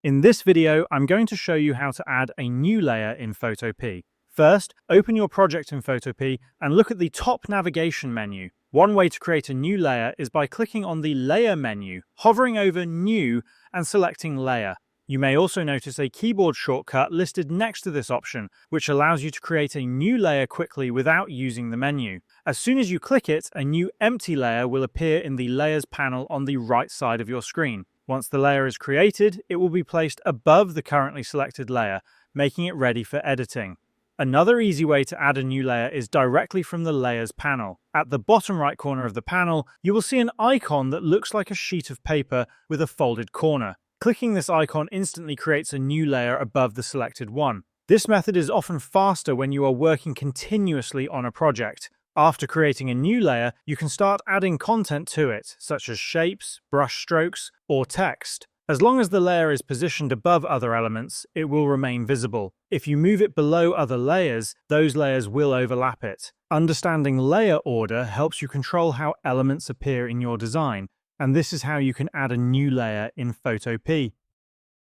In this video, I'm going to show you how to add a new layer in Photopea. First, open your project in Photopea and look at the top navigation menu. One way to create a new layer is by clicking on the Layer menu, hovering over New and selecting Layer. You may also notice a keyboard shortcut listed next to this option, which allows you to create a new layer quickly without using the menu. As soon as you click it, a new empty layer will appear in the Layers panel on the right side of your screen. Once the layer is created, it will be placed above the currently selected layer, making it ready for editing. Another easy way to add a new layer is directly from the Layers panel. At the bottom right corner of the panel, you will see an icon that looks like a sheet of paper with a folded corner. Clicking this icon instantly creates a new layer above the selected one. This method is often faster when you are working continuously on a project. After creating a new layer, you can start adding content to it, such as shapes, brush strokes, or text. As long as the layer is positioned above other elements, it will remain visible. If you move it below other layers, those layers will overlap it. Understanding layer order helps you control how elements appear in your design, and this is how you can add a new layer in Photopea.